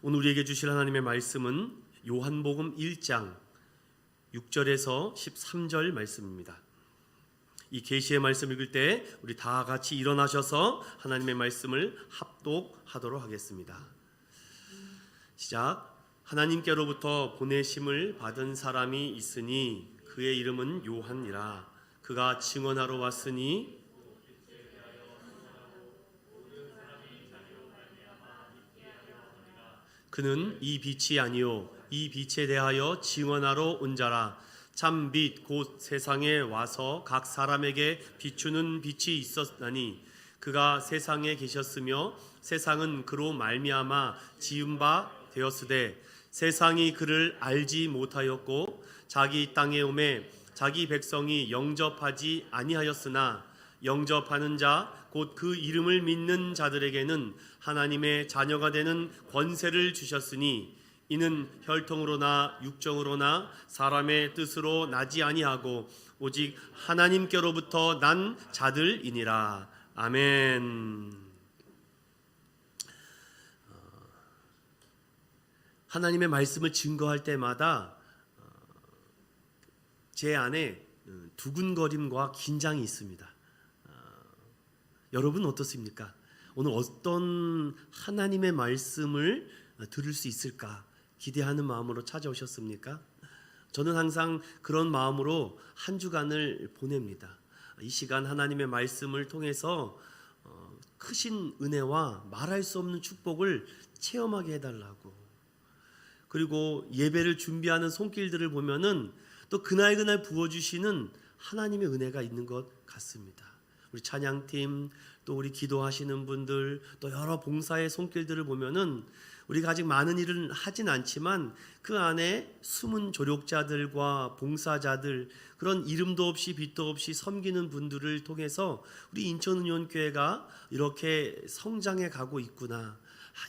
오늘 우리에게 주실 하나님의 말씀은 요한복음 1장 6절에서 13절 말씀입니다. 이 계시의 말씀 읽을 때 우리 다 같이 일어나셔서 하나님의 말씀을 합독하도록 하겠습니다. 시작. 하나님께로부터 보내심을 받은 사람이 있으니 그의 이름은 요한이라. 그가 증언하러 왔으니 그는 이 빛이 아니요 이 빛에 대하여 증언하러 온 자라. 참 빛 곧 세상에 와서 각 사람에게 비추는 빛이 있었나니 그가 세상에 계셨으며 세상은 그로 말미암아 지은 바 되었으되 세상이 그를 알지 못하였고 자기 땅에 오매 자기 백성이 영접하지 아니하였으나 영접하는 자 곧 그 이름을 믿는 자들에게는 하나님의 자녀가 되는 권세를 주셨으니 이는 혈통으로나 육정으로나 사람의 뜻으로 나지 아니하고 오직 하나님께로부터 난 자들이니라. 아멘. 하나님의 말씀을 증거할 때마다 제 안에 두근거림과 긴장이 있습니다. 여러분 어떻습니까? 오늘 어떤 하나님의 말씀을 들을 수 있을까 기대하는 마음으로 찾아오셨습니까? 저는 항상 그런 마음으로 한 주간을 보냅니다. 이 시간 하나님의 말씀을 통해서 크신 은혜와 말할 수 없는 축복을 체험하게 해달라고, 그리고 예배를 준비하는 손길들을 보면은 또 그날 부어주시는 하나님의 은혜가 있는 것 같습니다. 우리 찬양팀, 또 우리 기도하시는 분들, 또 여러 봉사의 손길들을 보면은 우리가 아직 많은 일을 하진 않지만 그 안에 숨은 조력자들과 봉사자들, 그런 이름도 없이 빛도 없이 섬기는 분들을 통해서 우리 인천은ion교회가 이렇게 성장해 가고 있구나.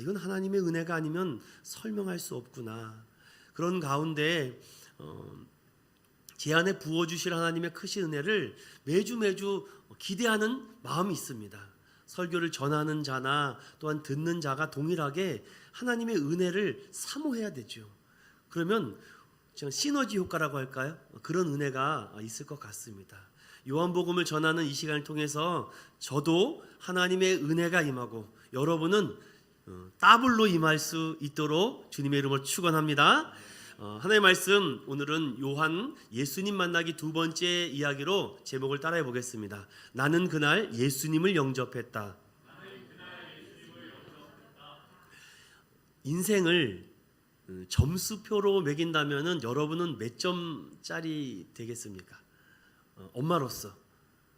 이건 하나님의 은혜가 아니면 설명할 수 없구나. 그런 가운데 제 안에 부어주실 하나님의 크신 은혜를 매주 기대하는 마음이 있습니다. 설교를 전하는 자나 또한 듣는 자가 동일하게 하나님의 은혜를 사모해야 되죠. 그러면 시너지 효과라고 할까요? 그런 은혜가 있을 것 같습니다. 요한복음을 전하는 이 시간을 통해서 저도 하나님의 은혜가 임하고 여러분은 더블로 임할 수 있도록 주님의 이름으로 축원합니다. 하나님의 말씀, 오늘은 요한 예수님 만나기 두 번째 이야기로 제목을 따라해 보겠습니다. 나는 그날 예수님을 영접했다. 인생을 점수표로 매긴다면 여러분은 몇 점짜리 되겠습니까? 엄마로서,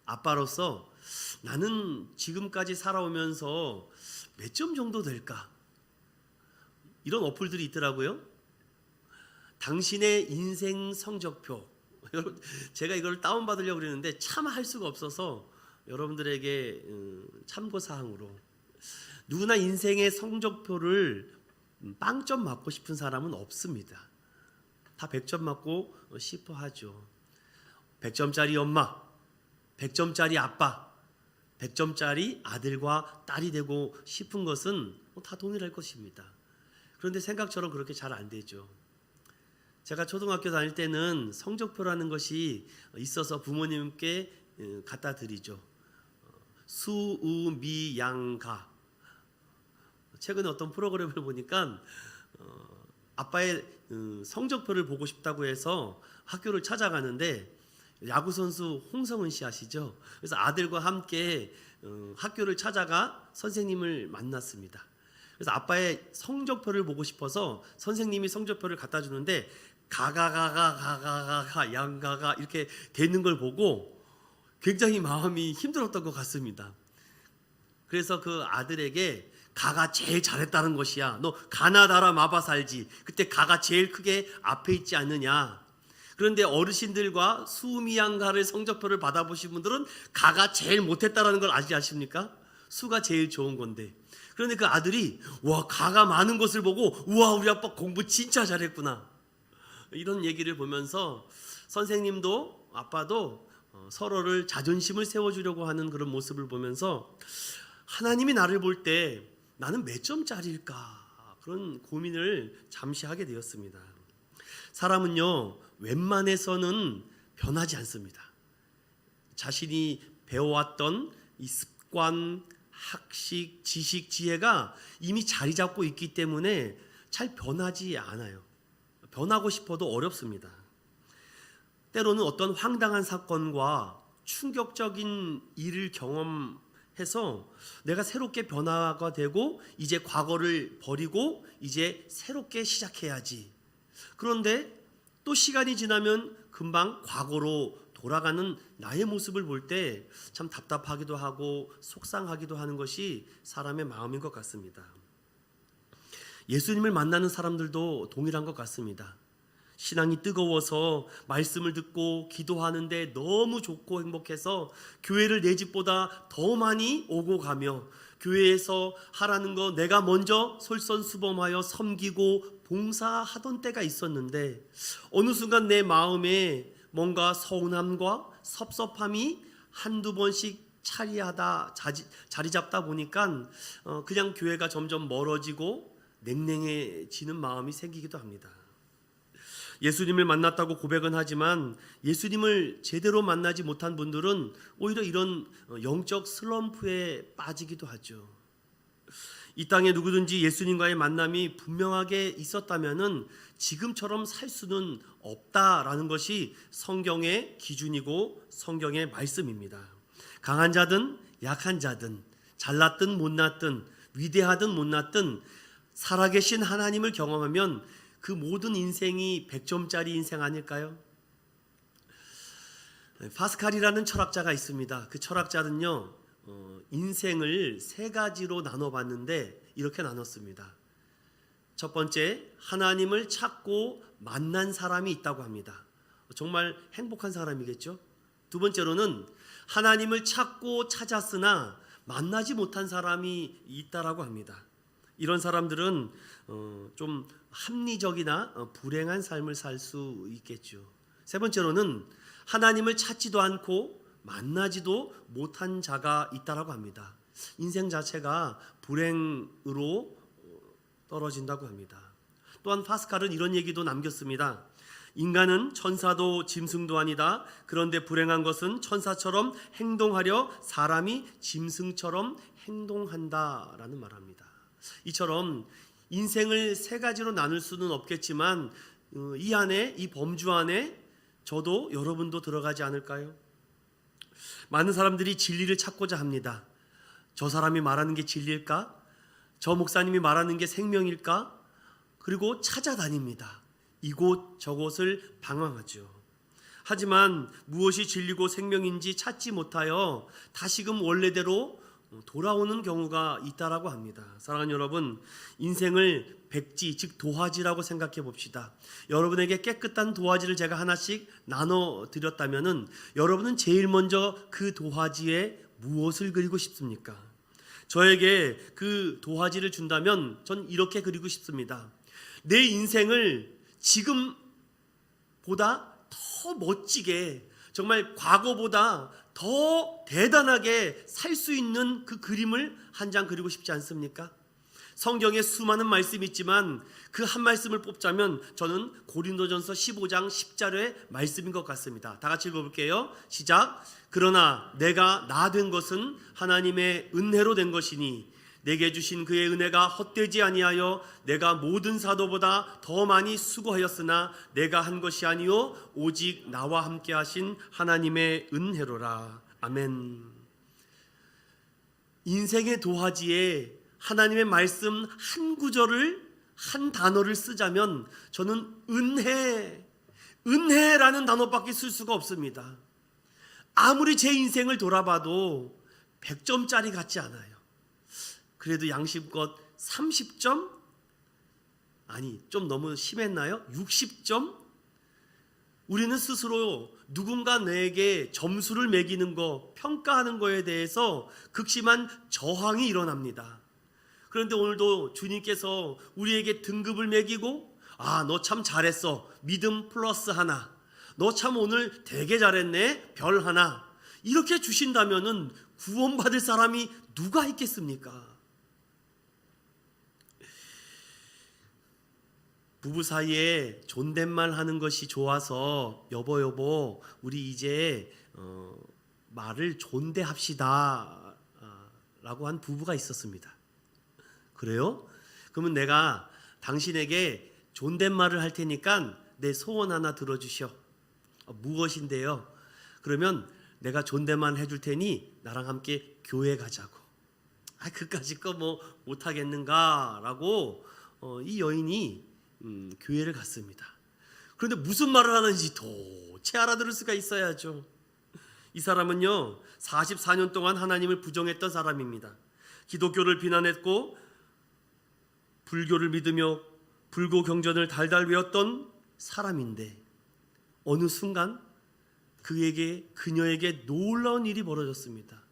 아빠로서 나는 지금까지 살아오면서 몇 점 정도 될까? 이런 어플들이 있더라고요. 당신의 인생 성적표. 여러분, 제가 이걸 다운받으려고 그랬는데 참 할 수가 없어서 여러분들에게 참고사항으로, 누구나 인생의 성적표를 빵점 맞고 싶은 사람은 없습니다. 다 100점 맞고 싶어 하죠. 100점짜리 엄마, 100점짜리 아빠, 100점짜리 아들과 딸이 되고 싶은 것은 다 동일할 것입니다. 그런데 생각처럼 그렇게 잘 안 되죠. 제가 초등학교 다닐 때는 성적표라는 것이 있어서 부모님께 갖다 드리죠. 수, 우, 미, 양, 가. 최근에 어떤 프로그램을 보니까 아빠의 성적표를 보고 싶다고 해서 학교를 찾아가는데, 야구선수 홍성은 씨 아시죠? 그래서 아들과 함께 학교를 찾아가 선생님을 만났습니다. 그래서 아빠의 성적표를 보고 싶어서 선생님이 성적표를 갖다 주는데 가가 양가가 이렇게 되는 걸 보고 굉장히 마음이 힘들었던 것 같습니다. 그래서 그 아들에게 가가 제일 잘했다는 것이야. 너 가나다라 마바 살지. 그때 가가 제일 크게 앞에 있지 않느냐. 그런데 어르신들과 수미양가를 성적표를 받아보신 분들은 가가 제일 못했다라는 걸 아십니까? 수가 제일 좋은 건데. 그런데 그 아들이 와, 가가 많은 것을 보고 우와, 우리 아빠 공부 진짜 잘했구나, 이런 얘기를 보면서 선생님도 아빠도 서로를 자존심을 세워주려고 하는 그런 모습을 보면서 하나님이 나를 볼 때 나는 몇 점짜리일까 그런 고민을 잠시 하게 되었습니다. 사람은요, 웬만해서는 변하지 않습니다. 자신이 배워왔던 이 습관, 학식, 지식, 지혜가 이미 자리 잡고 있기 때문에 잘 변하지 않아요. 변하고 싶어도 어렵습니다. 때로는 어떤 황당한 사건과 충격적인 일을 경험해서 내가 새롭게 변화가 되고 이제 과거를 버리고 이제 새롭게 시작해야지. 그런데 또 시간이 지나면 금방 과거로 돌아가는 나의 모습을 볼 때 참 답답하기도 하고 속상하기도 하는 것이 사람의 마음인 것 같습니다. 예수님을 만나는 사람들도 동일한 것 같습니다. 신앙이 뜨거워서 말씀을 듣고 기도하는데 너무 좋고 행복해서 교회를 내 집보다 더 많이 오고 가며 교회에서 하라는 거 내가 먼저 솔선수범하여 섬기고 봉사하던 때가 있었는데 어느 순간 내 마음에 뭔가 서운함과 섭섭함이 한두 번씩 자리 잡다 보니까 그냥 교회가 점점 멀어지고 냉랭해지는 마음이 생기기도 합니다. 예수님을 만났다고 고백은 하지만 예수님을 제대로 만나지 못한 분들은 오히려 이런 영적 슬럼프에 빠지기도 하죠. 이 땅에 누구든지 예수님과의 만남이 분명하게 있었다면은 지금처럼 살 수는 없다라는 것이 성경의 기준이고 성경의 말씀입니다. 강한 자든 약한 자든 잘났든 못났든 위대하든 못났든 살아계신 하나님을 경험하면 그 모든 인생이 100점짜리 인생 아닐까요? 파스칼이라는 철학자가 있습니다. 그 철학자는요, 인생을 세 가지로 나눠봤는데 이렇게 나눴습니다. 첫 번째, 하나님을 찾고 만난 사람이 있다고 합니다. 정말 행복한 사람이겠죠? 두 번째로는 하나님을 찾고 찾았으나 만나지 못한 사람이 있다라고 합니다. 이런 사람들은 좀 합리적이나 불행한 삶을 살 수 있겠죠. 세 번째로는 하나님을 찾지도 않고 만나지도 못한 자가 있다라고 합니다. 인생 자체가 불행으로 떨어진다고 합니다. 또한 파스칼은 이런 얘기도 남겼습니다. 인간은 천사도 짐승도 아니다. 그런데 불행한 것은 천사처럼 행동하려 사람이 짐승처럼 행동한다라는 말합니다. 이처럼 인생을 세 가지로 나눌 수는 없겠지만 이 안에, 이 범주 안에 저도 여러분도 들어가지 않을까요? 많은 사람들이 진리를 찾고자 합니다. 저 사람이 말하는 게 진리일까? 저 목사님이 말하는 게 생명일까? 그리고 찾아다닙니다. 이곳 저곳을 방황하죠. 하지만 무엇이 진리고 생명인지 찾지 못하여 다시금 원래대로 돌아오는 경우가 있다라고 합니다. 사랑하는 여러분, 인생을 백지, 즉 도화지라고 생각해 봅시다. 여러분에게 깨끗한 도화지를 제가 하나씩 나눠 드렸다면은 여러분은 제일 먼저 그 도화지에 무엇을 그리고 싶습니까? 저에게 그 도화지를 준다면 전 이렇게 그리고 싶습니다. 내 인생을 지금보다 더 멋지게, 정말 과거보다 더 대단하게 살 수 있는 그 그림을 한 장 그리고 싶지 않습니까? 성경에 수많은 말씀이 있지만 그 한 말씀을 뽑자면 저는 고린도전서 15장 10절의 말씀인 것 같습니다. 다 같이 읽어볼게요. 시작. 그러나 내가 나 된 것은 하나님의 은혜로 된 것이니 내게 주신 그의 은혜가 헛되지 아니하여 내가 모든 사도보다 더 많이 수고하였으나 내가 한 것이 아니요 오직 나와 함께 하신 하나님의 은혜로라. 아멘. 인생의 도화지에 하나님의 말씀 한 구절을, 한 단어를 쓰자면 저는 은혜라는 단어밖에 쓸 수가 없습니다. 아무리 제 인생을 돌아봐도 100점짜리 같지 않아요. 그래도 양심껏 30점? 아니, 좀 너무 심했나요? 60점? 우리는 스스로 누군가 내게 점수를 매기는 거, 평가하는 거에 대해서 극심한 저항이 일어납니다. 그런데 오늘도 주님께서 우리에게 등급을 매기고, 너 참 잘했어, 믿음 플러스 하나, 너 참 오늘 되게 잘했네, 별 하나, 이렇게 주신다면은 구원받을 사람이 누가 있겠습니까? 부부 사이에 존댓말 하는 것이 좋아서 여보 우리 이제 말을 존대합시다 라고 한 부부가 있었습니다. 그래요? 그러면 내가 당신에게 존댓말을 할 테니까 내 소원 하나 들어주시오. 무엇인데요? 그러면 내가 존댓말 해줄 테니 나랑 함께 교회 가자고. 그까짓 거 뭐 못하겠는가 라고 이 여인이 교회를 갔습니다. 그런데 무슨 말을 하는지 도대체 알아들을 수가 있어야죠. 이 사람은요 44년 동안 하나님을 부정했던 사람입니다. 기독교를 비난했고 불교를 믿으며 불교 경전을 달달 외웠던 사람인데 어느 순간 그녀에게 놀라운 일이 벌어졌습니다.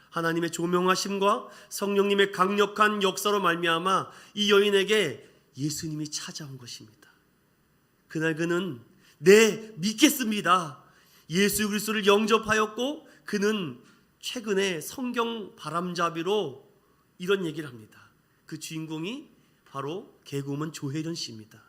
하나님의 조명하심과 성령님의 강력한 역사로 말미암아 이 여인에게 예수님이 찾아온 것입니다. 그날 그는 믿겠습니다. 예수 그리스도를 영접하였고 그는 최근에 성경 바람잡이로 이런 얘기를 합니다. 그 주인공이 바로 개그우먼 조혜련 씨입니다.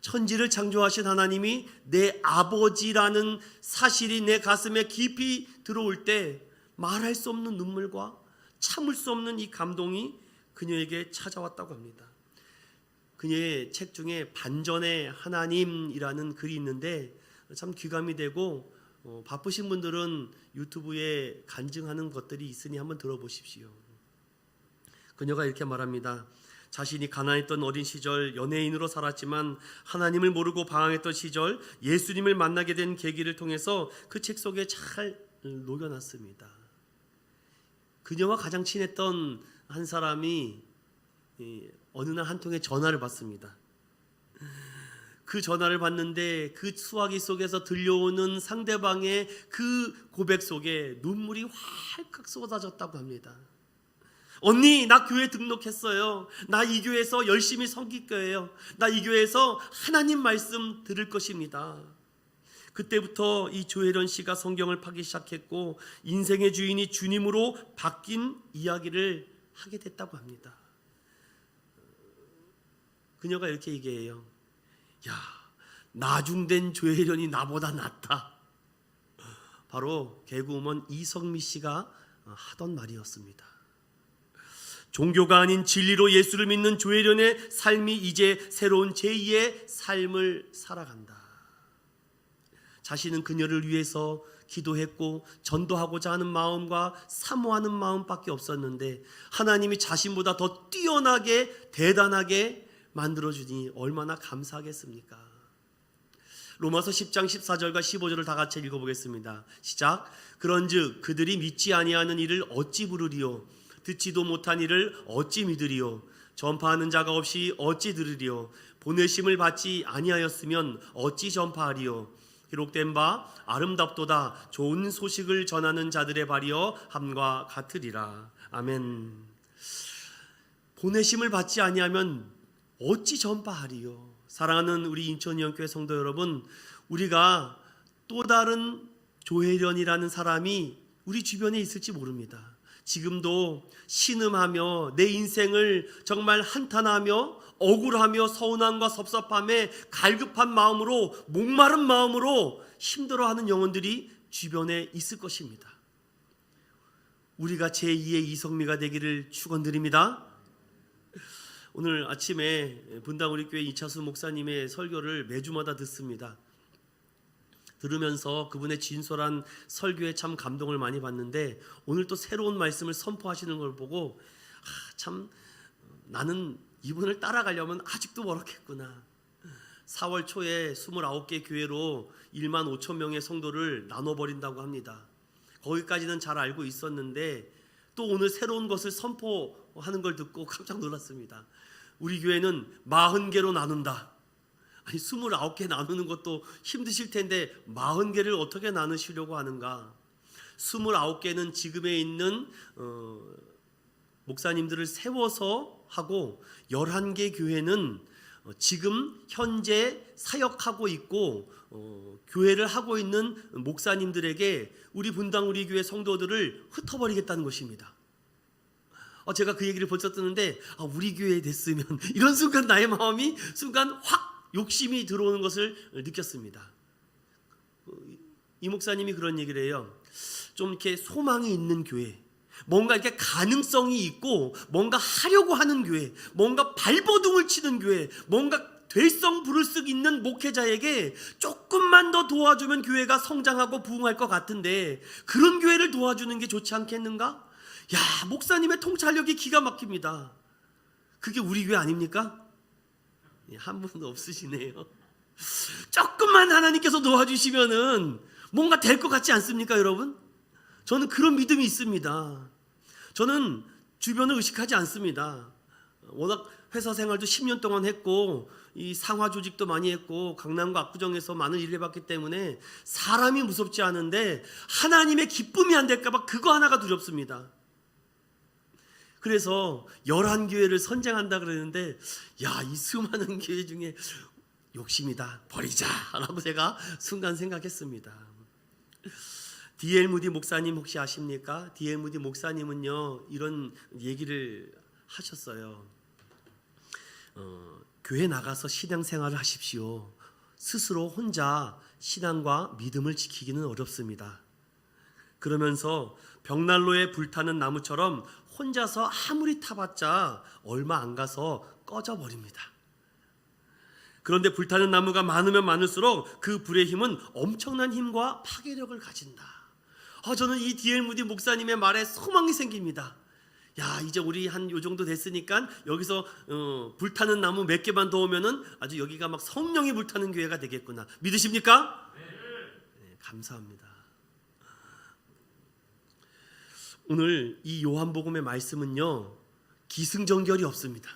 천지를 창조하신 하나님이 내 아버지라는 사실이 내 가슴에 깊이 들어올 때 말할 수 없는 눈물과 참을 수 없는 이 감동이 그녀에게 찾아왔다고 합니다. 그녀의 책 중에 반전의 하나님이라는 글이 있는데 참 귀감이 되고 바쁘신 분들은 유튜브에 간증하는 것들이 있으니 한번 들어보십시오. 그녀가 이렇게 말합니다. 자신이 가난했던 어린 시절 연예인으로 살았지만 하나님을 모르고 방황했던 시절 예수님을 만나게 된 계기를 통해서 그 책 속에 잘 녹여놨습니다. 그녀와 가장 친했던 한 사람이 어느 날 한 통의 전화를 받습니다. 그 전화를 받는데 그 수화기 속에서 들려오는 상대방의 그 고백 속에 눈물이 활칵 쏟아졌다고 합니다. 언니, 나 교회 등록했어요. 나 이 교회에서 열심히 섬길 거예요. 나 이 교회에서 하나님 말씀 들을 것입니다. 그때부터 이 조혜련 씨가 성경을 파기 시작했고 인생의 주인이 주님으로 바뀐 이야기를 하게 됐다고 합니다. 그녀가 이렇게 얘기해요. 야, 나중된 조혜련이 나보다 낫다. 바로 개그우먼 이성미 씨가 하던 말이었습니다. 종교가 아닌 진리로 예수를 믿는 조혜련의 삶이 이제 새로운 제2의 삶을 살아간다. 자신은 그녀를 위해서 기도했고 전도하고자 하는 마음과 사모하는 마음밖에 없었는데 하나님이 자신보다 더 뛰어나게 대단하게 만들어주니 얼마나 감사하겠습니까? 로마서 10장 14절과 15절을 다 같이 읽어보겠습니다. 시작. 그런즉 그들이 믿지 아니하는 이를 어찌 부르리요? 듣지도 못한 이를 어찌 믿으리요? 전파하는 자가 없이 어찌 들으리요? 보내심을 받지 아니하였으면 어찌 전파하리요? 기록된 바 아름답도다 좋은 소식을 전하는 자들의 발이여 함과 같으리라. 아멘. 보내심을 받지 아니하면 어찌 전파하리요? 사랑하는 우리 인천영교회 성도 여러분, 우리가 또 다른 조혜련이라는 사람이 우리 주변에 있을지 모릅니다. 지금도 신음하며 내 인생을 정말 한탄하며 억울하며 서운함과 섭섭함에 갈급한 마음으로 목마른 마음으로 힘들어하는 영혼들이 주변에 있을 것입니다. 우리가 제2의 이성미가 되기를 축원드립니다. 오늘 아침에 분당 우리 교회 이차수 목사님의 설교를 매주마다 듣습니다. 들으면서 그분의 진솔한 설교에 참 감동을 많이 받는데 오늘 또 새로운 말씀을 선포하시는 걸 보고 참 나는 이분을 따라가려면 아직도 멀었겠구나. 4월 초에 29개 교회로 1만 5천 명의 성도를 나눠버린다고 합니다. 거기까지는 잘 알고 있었는데 또 오늘 새로운 것을 선포하는 걸 듣고 깜짝 놀랐습니다. 우리 교회는 40개로 나눈다. 아니 29개 나누는 것도 힘드실 텐데 40개를 어떻게 나누시려고 하는가? 29개는 지금에 있는 목사님들을 세워서 하고 11개 교회는 지금 현재 사역하고 있고 교회를 하고 있는 목사님들에게 우리 분당 우리 교회 성도들을 흩어버리겠다는 것입니다. 제가 그 얘기를 벌써 듣는데 우리 교회에 됐으면 이런 순간 나의 마음이 순간 확 욕심이 들어오는 것을 느꼈습니다. 이 목사님이 그런 얘기를 해요. 좀 이렇게 소망이 있는 교회, 뭔가 이렇게 가능성이 있고 뭔가 하려고 하는 교회, 뭔가 발버둥을 치는 교회, 뭔가 될성 부를 수 있는 목회자에게 조금만 더 도와주면 교회가 성장하고 부흥할 것 같은데 그런 교회를 도와주는 게 좋지 않겠는가? 야, 목사님의 통찰력이 기가 막힙니다. 그게 우리 교회 아닙니까? 한 분도 없으시네요. 조금만 하나님께서 도와주시면은 뭔가 될 것 같지 않습니까, 여러분? 저는 그런 믿음이 있습니다. 저는 주변을 의식하지 않습니다. 워낙 회사 생활도 10년 동안 했고 이 상하 조직도 많이 했고 강남과 압구정에서 많은 일을 해봤기 때문에 사람이 무섭지 않은데 하나님의 기쁨이 안 될까 봐 그거 하나가 두렵습니다. 그래서 11교회를 선정한다 그러는데 이 수많은 교회 중에 욕심이다, 버리자 라고 제가 순간 생각했습니다. D.L. 무디 목사님 혹시 아십니까? D.L. 무디 목사님은요 이런 얘기를 하셨어요. 교회 나가서 신앙생활을 하십시오. 스스로 혼자 신앙과 믿음을 지키기는 어렵습니다. 그러면서 벽난로에 불타는 나무처럼 혼자서 아무리 타봤자 얼마 안 가서 꺼져버립니다. 그런데 불타는 나무가 많으면 많을수록 그 불의 힘은 엄청난 힘과 파괴력을 가진다. 저는 이 D.L. 무디 목사님의 말에 소망이 생깁니다. 이제 우리 한 요 정도 됐으니까 여기서 불타는 나무 몇 개만 더 오면은 아주 여기가 막 성령이 불타는 교회가 되겠구나. 믿으십니까? 네, 감사합니다. 오늘 이 요한복음의 말씀은요 기승전결이 없습니다.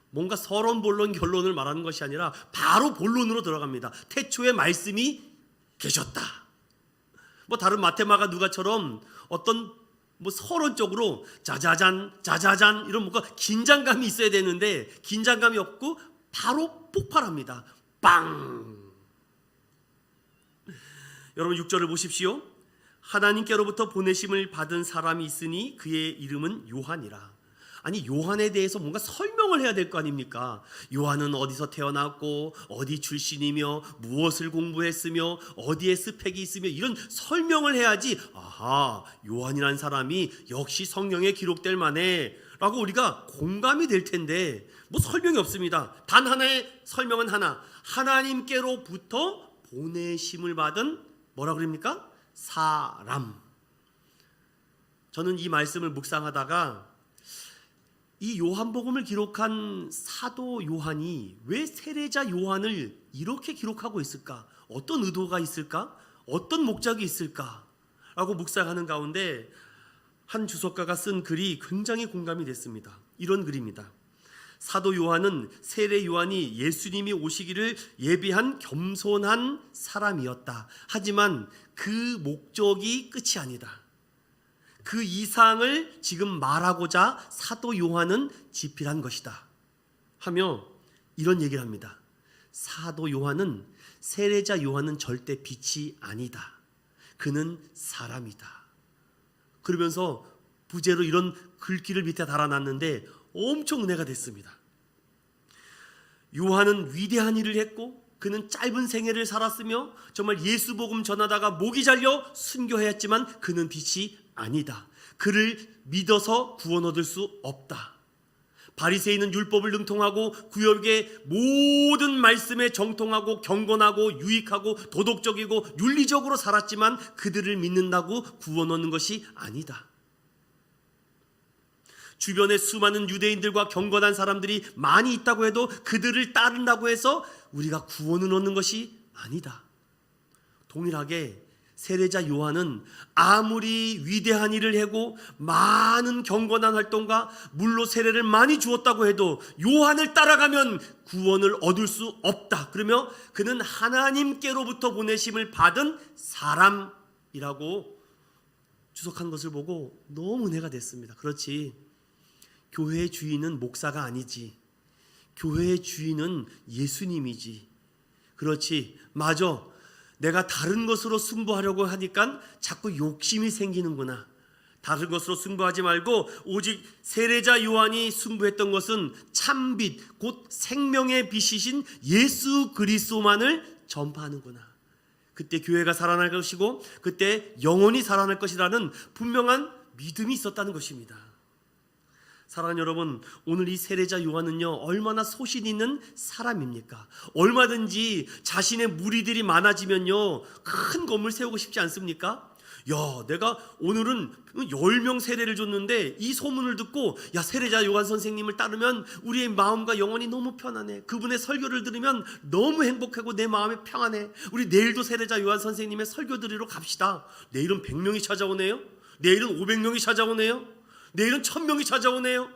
뭔가 서론본론 결론을 말하는 것이 아니라 바로 본론으로 들어갑니다. 태초에 말씀이 계셨다. 다른 마테마가 누가처럼 어떤 서론적으로 자자잔 이런 뭔가 긴장감이 있어야 되는데 긴장감이 없고 바로 폭발합니다. 빵! 여러분 6절을 보십시오. 하나님께로부터 보내심을 받은 사람이 있으니 그의 이름은 요한이라. 아니 요한에 대해서 뭔가 설명을 해야 될 거 아닙니까? 요한은 어디서 태어났고 어디 출신이며 무엇을 공부했으며 어디에 스펙이 있으며 이런 설명을 해야지 요한이란 사람이 역시 성경에 기록될 만해 라고 우리가 공감이 될 텐데 설명이 없습니다. 단 하나의 설명은 하나, 하나님께로부터 보내심을 받은 뭐라 그럽니까? 사람. 저는 이 말씀을 묵상하다가 이 요한복음을 기록한 사도 요한이 왜 세례자 요한을 이렇게 기록하고 있을까? 어떤 의도가 있을까? 어떤 목적이 있을까? 라고 묵상하는 가운데 한 주석가가 쓴 글이 굉장히 공감이 됐습니다. 이런 글입니다. 사도 요한은 세례 요한이 예수님이 오시기를 예비한 겸손한 사람이었다. 하지만 그 목적이 끝이 아니다. 그 이상을 지금 말하고자 사도 요한은 집필한 것이다 하며 이런 얘기를 합니다. 사도 요한은 세례자 요한은 절대 빛이 아니다. 그는 사람이다. 그러면서 부제로 이런 글귀를 밑에 달아놨는데 엄청 은혜가 됐습니다. 요한은 위대한 일을 했고 그는 짧은 생애를 살았으며 정말 예수 복음 전하다가 목이 잘려 순교하였지만 그는 빛이 아니다. 그를 믿어서 구원 얻을 수 없다. 바리새인은 율법을 능통하고 구역의 모든 말씀에 정통하고 경건하고 유익하고 도덕적이고 윤리적으로 살았지만 그들을 믿는다고 구원 얻는 것이 아니다. 주변에 수많은 유대인들과 경건한 사람들이 많이 있다고 해도 그들을 따른다고 해서 우리가 구원을 얻는 것이 아니다. 동일하게 세례자 요한은 아무리 위대한 일을 하고 많은 경건한 활동과 물로 세례를 많이 주었다고 해도 요한을 따라가면 구원을 얻을 수 없다. 그러며 그는 하나님께로부터 보내심을 받은 사람이라고 주석한 것을 보고 너무 은혜가 됐습니다. 그렇지, 교회의 주인은 목사가 아니지. 교회의 주인은 예수님이지. 그렇지, 맞아. 내가 다른 것으로 승부하려고 하니까 자꾸 욕심이 생기는구나. 다른 것으로 승부하지 말고 오직 세례자 요한이 승부했던 것은 참빛 곧 생명의 빛이신 예수 그리스도만을 전파하는구나. 그때 교회가 살아날 것이고 그때 영원히 살아날 것이라는 분명한 믿음이 있었다는 것입니다. 사랑하는 여러분, 오늘 이 세례자 요한은요 얼마나 소신 있는 사람입니까? 얼마든지 자신의 무리들이 많아지면요 큰 건물 세우고 싶지 않습니까? 야, 내가 오늘은 10명 세례를 줬는데 이 소문을 듣고 야, 세례자 요한 선생님을 따르면 우리의 마음과 영혼이 너무 편안해. 그분의 설교를 들으면 너무 행복하고 내 마음이 평안해. 우리 내일도 세례자 요한 선생님의 설교 드리러 갑시다. 내일은 100명이 찾아오네요. 내일은 500명이 찾아오네요. 내일은 1000명이 찾아오네요.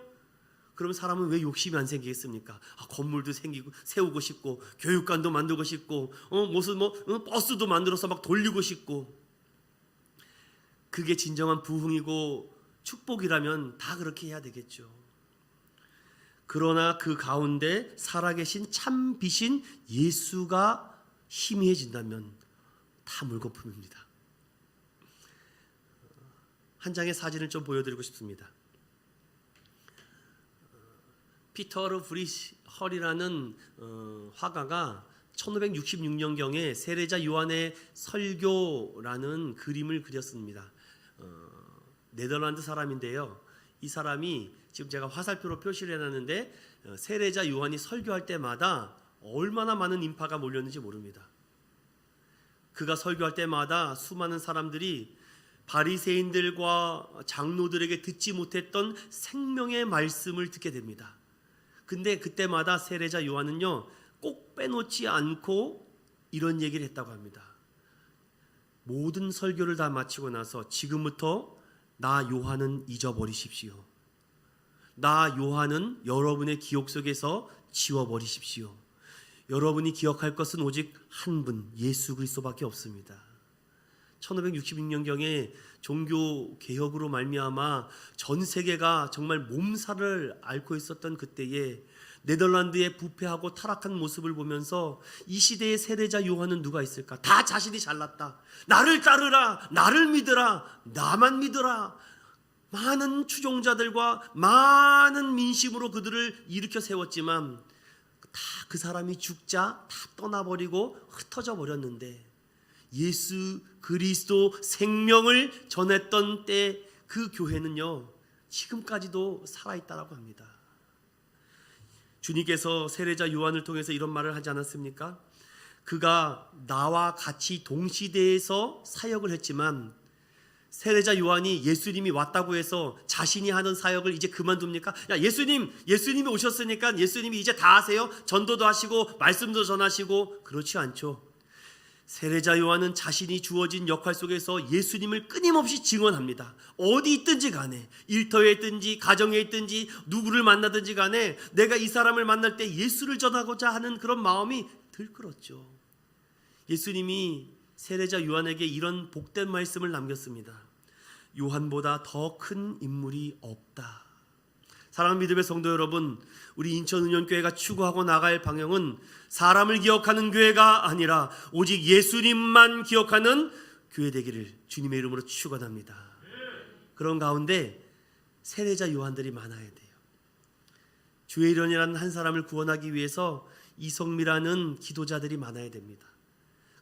그러면 사람은 왜 욕심이 안 생기겠습니까? 건물도 생기고 세우고 싶고 교육관도 만들고 싶고 무슨 버스도 만들어서 막 돌리고 싶고. 그게 진정한 부흥이고 축복이라면 다 그렇게 해야 되겠죠. 그러나 그 가운데 살아계신 참 빛인 예수가 희미해진다면 다 물거품입니다. 한 장의 사진을 좀 보여드리고 싶습니다. 피터르 브리허리라는 화가가 1566년경에 세례자 요한의 설교라는 그림을 그렸습니다. 네덜란드 사람인데요. 이 사람이 지금 제가 화살표로 표시를 해놨는데 세례자 요한이 설교할 때마다 얼마나 많은 인파가 몰렸는지 모릅니다. 그가 설교할 때마다 수많은 사람들이 바리새인들과 장로들에게 듣지 못했던 생명의 말씀을 듣게 됩니다. 근데 그때마다 세례자 요한은요 꼭 빼놓지 않고 이런 얘기를 했다고 합니다. 모든 설교를 다 마치고 나서 지금부터 나 요한은 잊어버리십시오. 나 요한은 여러분의 기억 속에서 지워버리십시오. 여러분이 기억할 것은 오직 한 분, 예수 그리스도밖에 없습니다. 1566년경에 종교 개혁으로 말미암아 전 세계가 정말 몸살을 앓고 있었던 그때에 네덜란드의 부패하고 타락한 모습을 보면서 이 시대의 세례자 요한은 누가 있을까? 다 자신이 잘났다. 나를 따르라. 나를 믿으라. 나만 믿으라. 많은 추종자들과 많은 민심으로 그들을 일으켜 세웠지만 다 그 사람이 죽자 다 떠나버리고 흩어져 버렸는데 예수 그리스도 생명을 전했던 때 그 교회는요 지금까지도 살아있다라고 합니다. 주님께서 세례자 요한을 통해서 이런 말을 하지 않았습니까? 그가 나와 같이 동시대에서 사역을 했지만 세례자 요한이 예수님이 왔다고 해서 자신이 하는 사역을 이제 그만둡니까? 야, 예수님이 오셨으니까 예수님이 이제 다 하세요. 전도도 하시고 말씀도 전하시고. 그렇지 않죠. 세례자 요한은 자신이 주어진 역할 속에서 예수님을 끊임없이 증언합니다. 어디 있든지 간에, 일터에 있든지 가정에 있든지 누구를 만나든지 간에 내가 이 사람을 만날 때 예수를 전하고자 하는 그런 마음이 들끓었죠. 예수님이 세례자 요한에게 이런 복된 말씀을 남겼습니다. 요한보다 더 큰 인물이 없다. 사랑하는 믿음의 성도 여러분, 우리 인천은현교회가 추구하고 나갈 방향은 사람을 기억하는 교회가 아니라 오직 예수님만 기억하는 교회 되기를 주님의 이름으로 축원합니다. 그런 가운데 세례자 요한들이 많아야 돼요. 주의 일원이라는 한 사람을 구원하기 위해서 이성미라는 기도자들이 많아야 됩니다.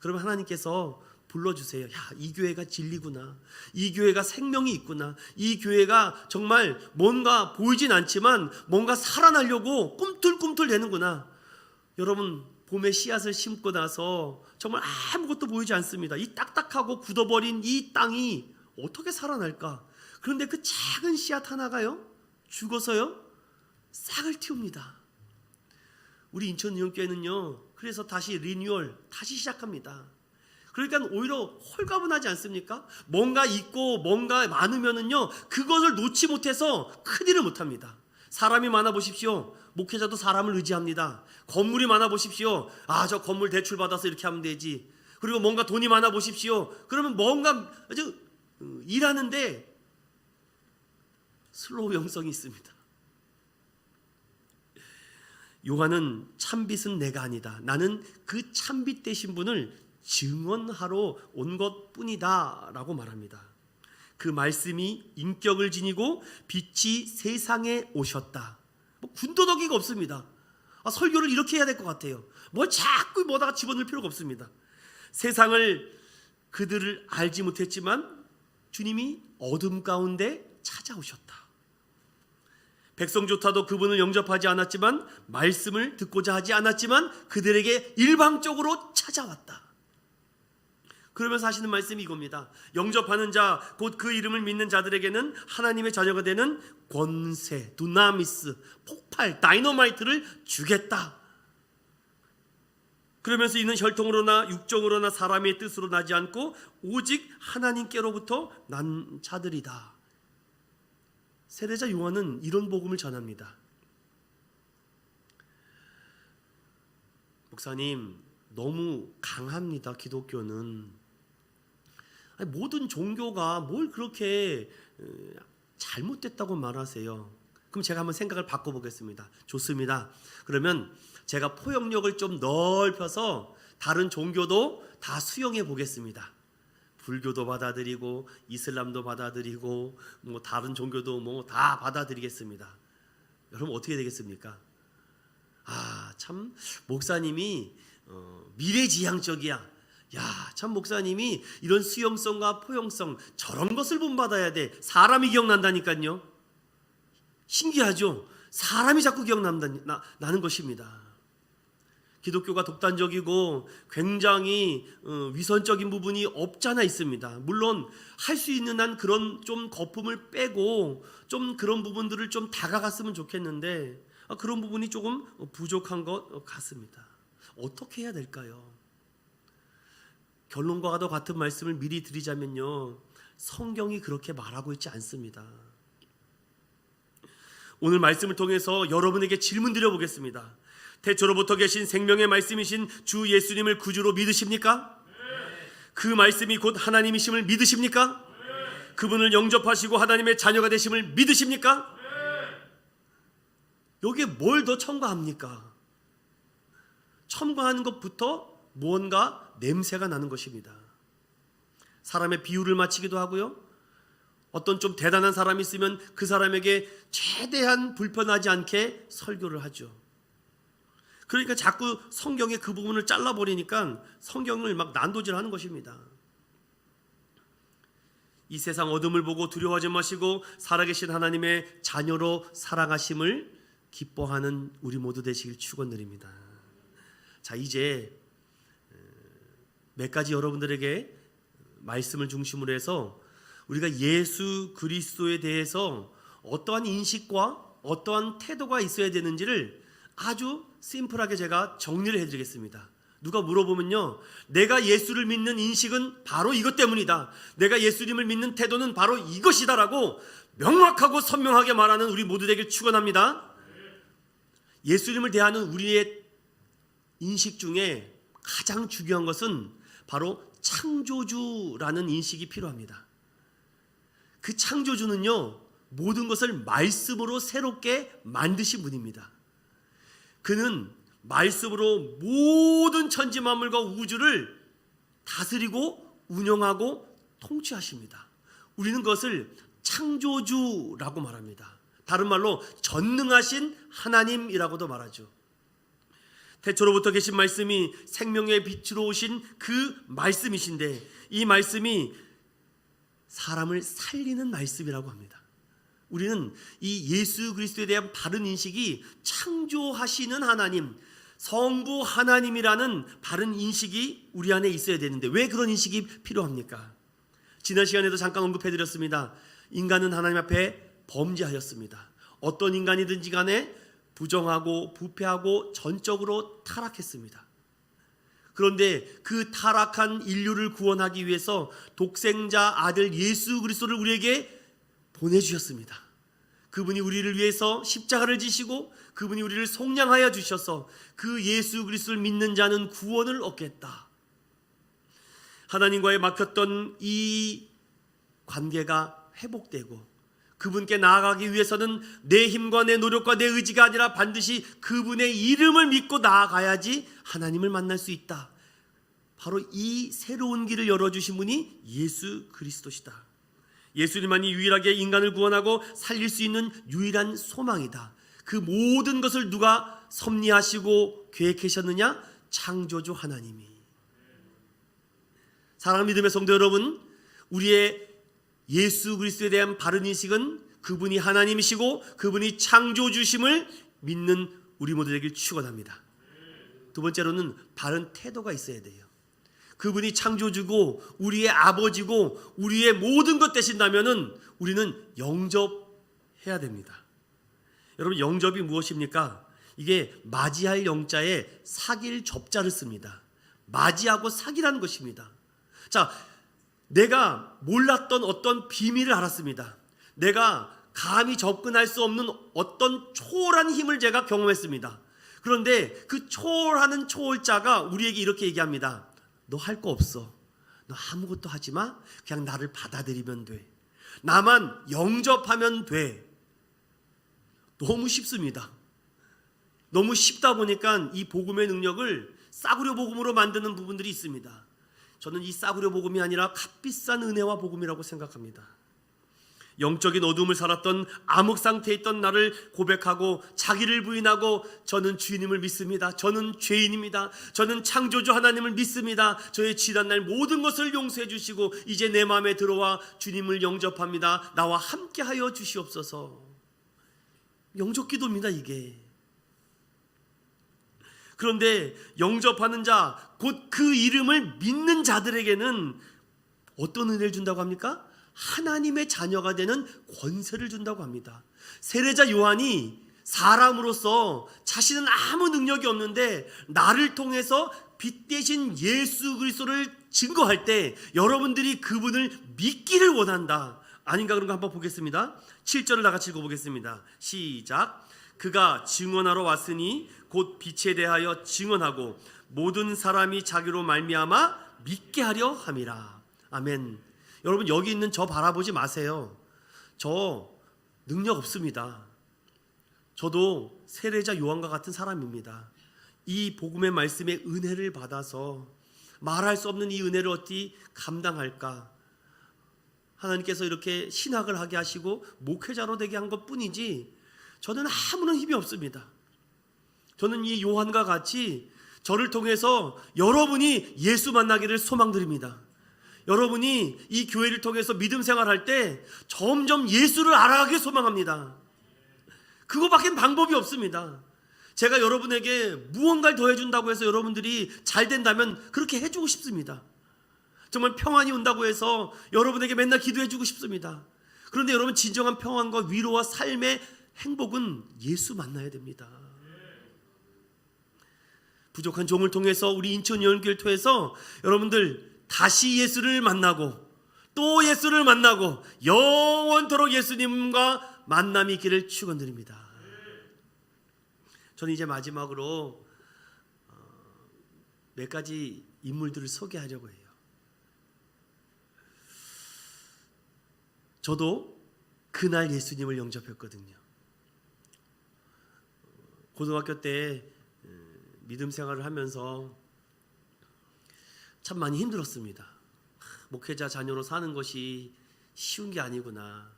그러면 하나님께서 불러주세요. 야, 이 교회가 진리구나. 이 교회가 생명이 있구나. 이 교회가 정말 뭔가 보이진 않지만 뭔가 살아나려고 꿈틀꿈틀 대는구나. 여러분, 봄에 씨앗을 심고 나서 정말 아무것도 보이지 않습니다. 이 딱딱하고 굳어버린 이 땅이 어떻게 살아날까? 그런데 그 작은 씨앗 하나가요 죽어서요 싹을 틔웁니다. 우리 인천은현교회는요 그래서 다시 리뉴얼, 다시 시작합니다. 그러니까 오히려 홀가분하지 않습니까? 뭔가 있고 뭔가 많으면은요 그것을 놓지 못해서 큰일을 못합니다. 사람이 많아 보십시오. 목회자도 사람을 의지합니다. 건물이 많아 보십시오. 저 건물 대출 받아서 이렇게 하면 되지. 그리고 뭔가 돈이 많아 보십시오. 그러면 뭔가 아주 일하는데 슬로우 형성이 있습니다. 요한은 참빛은 내가 아니다. 나는 그 참빛 되신 분을 증언하러 온 것뿐이다 라고 말합니다. 그 말씀이 인격을 지니고 빛이 세상에 오셨다. 뭐 군더더기가 없습니다. 설교를 이렇게 해야 될 것 같아요. 뭘 자꾸 뭐다가 집어넣을 필요가 없습니다. 세상을 그들을 알지 못했지만 주님이 어둠 가운데 찾아오셨다. 백성조차도 그분을 영접하지 않았지만, 말씀을 듣고자 하지 않았지만 그들에게 일방적으로 찾아왔다. 그러면서 하시는 말씀이 이겁니다. 영접하는 자, 곧 그 이름을 믿는 자들에게는 하나님의 자녀가 되는 권세, 두나미스, 폭발, 다이너마이트를 주겠다. 그러면서 이는 혈통으로나 육정으로나 사람의 뜻으로 나지 않고 오직 하나님께로부터 난 자들이다. 세례자 요한은 이런 복음을 전합니다. 목사님, 너무 강합니다. 기독교는. 모든 종교가 뭘 그렇게 잘못됐다고 말하세요? 그럼 제가 한번 생각을 바꿔보겠습니다. 좋습니다. 그러면 제가 포용력을 좀 넓혀서 다른 종교도 다 수용해 보겠습니다. 불교도 받아들이고 이슬람도 받아들이고 뭐 다른 종교도 뭐 다 받아들이겠습니다. 여러분 어떻게 되겠습니까? 참 목사님이 미래지향적이야. 참 목사님이 이런 수용성과 포용성, 저런 것을 본받아야 돼. 사람이 기억난다니까요. 신기하죠? 사람이 자꾸 기억나는 것입니다. 기독교가 독단적이고 굉장히 위선적인 부분이 없잖아 있습니다. 물론 할 수 있는 한 그런 좀 거품을 빼고 좀 그런 부분들을 좀 다가갔으면 좋겠는데 그런 부분이 조금 부족한 것 같습니다. 어떻게 해야 될까요? 결론과도 같은 말씀을 미리 드리자면요, 성경이 그렇게 말하고 있지 않습니다. 오늘 말씀을 통해서 여러분에게 질문 드려보겠습니다. 태초로부터 계신 생명의 말씀이신 주 예수님을 구주로 믿으십니까? 그 말씀이 곧 하나님이심을 믿으십니까? 그분을 영접하시고 하나님의 자녀가 되심을 믿으십니까? 여기에 뭘 더 첨가합니까? 첨가하는 것부터 무언가 냄새가 나는 것입니다. 사람의 비유를 맞추기도 하고요, 어떤 좀 대단한 사람이 있으면 그 사람에게 최대한 불편하지 않게 설교를 하죠. 그러니까 자꾸 성경의 그 부분을 잘라버리니까 성경을 막 난도질하는 것입니다. 이 세상 어둠을 보고 두려워하지 마시고 살아계신 하나님의 자녀로 살아가심을 기뻐하는 우리 모두 되시길 축원드립니다. 자, 이제 몇 가지 여러분들에게 말씀을 중심으로 해서 우리가 예수 그리스도에 대해서 어떠한 인식과 어떠한 태도가 있어야 되는지를 아주 심플하게 제가 정리를 해드리겠습니다. 누가 물어보면요, 내가 예수를 믿는 인식은 바로 이것 때문이다, 내가 예수님을 믿는 태도는 바로 이것이다라고 명확하고 선명하게 말하는 우리 모두 되길 축원합니다. 예수님을 대하는 우리의 인식 중에 가장 중요한 것은 바로 창조주라는 인식이 필요합니다. 그 창조주는요, 모든 것을 말씀으로 새롭게 만드신 분입니다. 그는 말씀으로 모든 천지만물과 우주를 다스리고 운영하고 통치하십니다. 우리는 그것을 창조주라고 말합니다. 다른 말로 전능하신 하나님이라고도 말하죠. 태초로부터 계신 말씀이 생명의 빛으로 오신 그 말씀이신데, 이 말씀이 사람을 살리는 말씀이라고 합니다. 우리는 이 예수 그리스도에 대한 바른 인식이 창조하시는 하나님, 성부 하나님이라는 바른 인식이 우리 안에 있어야 되는데 왜 그런 인식이 필요합니까? 지난 시간에도 잠깐 언급해드렸습니다. 인간은 하나님 앞에 범죄하였습니다. 어떤 인간이든지 간에 부정하고 부패하고 전적으로 타락했습니다. 그런데 그 타락한 인류를 구원하기 위해서 독생자 아들 예수 그리스도를 우리에게 보내주셨습니다. 그분이 우리를 위해서 십자가를 지시고 그분이 우리를 속량하여 주셔서 그 예수 그리스도를 믿는 자는 구원을 얻겠다. 하나님과의 막혔던 이 관계가 회복되고 그분께 나아가기 위해서는 내 힘과 내 노력과 내 의지가 아니라 반드시 그분의 이름을 믿고 나아가야지 하나님을 만날 수 있다. 바로 이 새로운 길을 열어주신 분이 예수 그리스도시다. 예수님만이 유일하게 인간을 구원하고 살릴 수 있는 유일한 소망이다. 그 모든 것을 누가 섭리하시고 계획하셨느냐? 창조주 하나님이. 사랑하는 믿음의 성도 여러분, 우리의 예수 그리스도에 대한 바른 인식은 그분이 하나님이시고 그분이 창조주심을 믿는 우리 모두 되길 축원합니다. 두 번째로는 바른 태도가 있어야 돼요. 그분이 창조주고 우리의 아버지고 우리의 모든 것 되신다면은 우리는 영접해야 됩니다. 여러분, 영접이 무엇입니까? 이게 맞이할 영자에 사귈 접자를 씁니다. 맞이하고 사귀라는 것입니다. 자, 내가 몰랐던 어떤 비밀을 알았습니다. 내가 감히 접근할 수 없는 어떤 초월한 힘을 제가 경험했습니다. 그런데 그 초월하는 초월자가 우리에게 이렇게 얘기합니다. 너 할 거 없어. 너 아무것도 하지 마. 그냥 나를 받아들이면 돼. 나만 영접하면 돼. 너무 쉽습니다. 너무 쉽다 보니까 이 복음의 능력을 싸구려 복음으로 만드는 부분들이 있습니다. 저는 이 싸구려 복음이 아니라 값비싼 은혜와 복음이라고 생각합니다. 영적인 어둠을 살았던 암흑 상태에 있던 나를 고백하고 자기를 부인하고 저는 주님을 믿습니다. 저는 죄인입니다. 저는 창조주 하나님을 믿습니다. 저의 지난날 모든 것을 용서해 주시고 이제 내 마음에 들어와 주님을 영접합니다. 나와 함께하여 주시옵소서. 영접 기도입니다, 이게. 그런데 영접하는 자, 곧 그 이름을 믿는 자들에게는 어떤 은혜를 준다고 합니까? 하나님의 자녀가 되는 권세를 준다고 합니다. 세례자 요한이 사람으로서 자신은 아무 능력이 없는데 나를 통해서 빛 대신 예수 그리스도를 증거할 때 여러분들이 그분을 믿기를 원한다. 아닌가? 그런 거 한번 보겠습니다. 7절을 다 같이 읽어보겠습니다. 시작. 그가 증언하러 왔으니 곧 빛에 대하여 증언하고 모든 사람이 자기로 말미암아 믿게 하려 함이라. 아멘. 여러분, 여기 있는 저 바라보지 마세요. 저 능력 없습니다. 저도 세례자 요한과 같은 사람입니다. 이 복음의 말씀의 은혜를 받아서 말할 수 없는 이 은혜를 어찌 감당할까? 하나님께서 이렇게 신학을 하게 하시고 목회자로 되게 한 것뿐이지 저는 아무런 힘이 없습니다. 저는 이 요한과 같이 저를 통해서 여러분이 예수 만나기를 소망드립니다. 여러분이 이 교회를 통해서 믿음 생활할 때 점점 예수를 알아가길 소망합니다. 그거밖엔 방법이 없습니다. 제가 여러분에게 무언가를 더해준다고 해서 여러분들이 잘 된다면 그렇게 해주고 싶습니다. 정말 평안이 온다고 해서 여러분에게 맨날 기도해주고 싶습니다. 그런데 여러분, 진정한 평안과 위로와 삶의 행복은 예수 만나야 됩니다. 부족한 종을 통해서 우리 인천 연교를 통해서 여러분들 다시 예수를 만나고 또 예수를 만나고 영원토록 예수님과 만남이 있기를 축원드립니다. 저는 이제 마지막으로 몇 가지 인물들을 소개하려고 해요. 저도 그날 예수님을 영접했거든요. 고등학교 때 믿음 생활을 하면서 참 많이 힘들었습니다. 목회자 자녀로 사는 것이 쉬운 게 아니구나.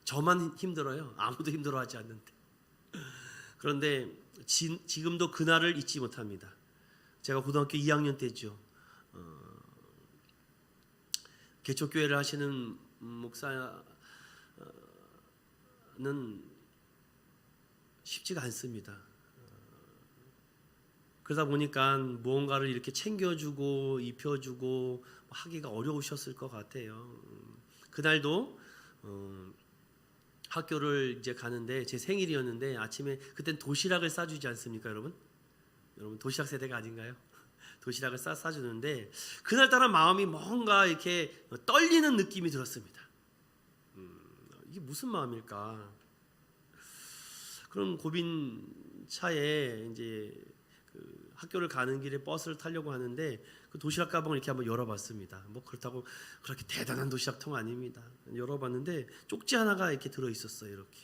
저만 힘들어요. 아무도 힘들어하지 않는데. 그런데 지금도 그날을 잊지 못합니다. 제가 고등학교 2학년 때죠. 개척교회를 하시는 목사는 쉽지가 않습니다. 그러다 보니까 무언가를 이렇게 챙겨주고 입혀주고 하기가 어려우셨을 것 같아요. 그날도 학교를 이제 가는데 제 생일이었는데 아침에 그땐 도시락을 싸주지 않습니까, 여러분? 여러분 도시락 세대가 아닌가요? 도시락을 싸주는데 그날따라 마음이 뭔가 이렇게 떨리는 느낌이 들었습니다. 이게 무슨 마음일까? 그런 고빈 차에 이제 학교를 가는 길에 버스를 타려고 하는데 그 도시락 가방을 이렇게 한번 열어봤습니다. 뭐 그렇다고 그렇게 대단한 도시락통 아닙니다. 열어봤는데 쪽지 하나가 이렇게 들어 있었어요. 이렇게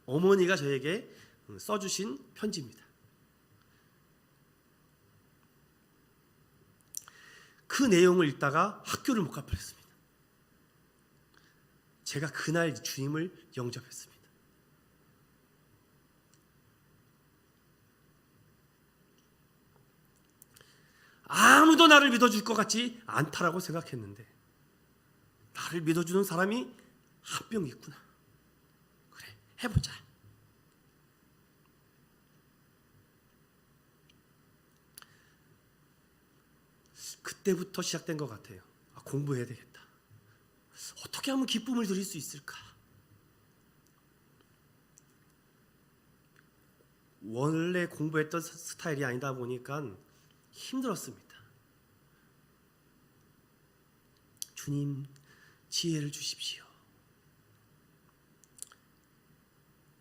어머니가 저에게 써주신 편지입니다. 그 내용을 읽다가 학교를 못 갈 뻔했습니다. 제가 그날 주님을 영접했습니다. 아무도 나를 믿어줄 것 같지 않다라고 생각했는데 나를 믿어주는 사람이 한 명 있구나. 그래, 해보자. 그때부터 시작된 것 같아요. 공부해야 되겠다. 어떻게 하면 기쁨을 드릴 수 있을까? 원래 공부했던 스타일이 아니다 보니까 힘들었습니다. 주님, 지혜를 주십시오.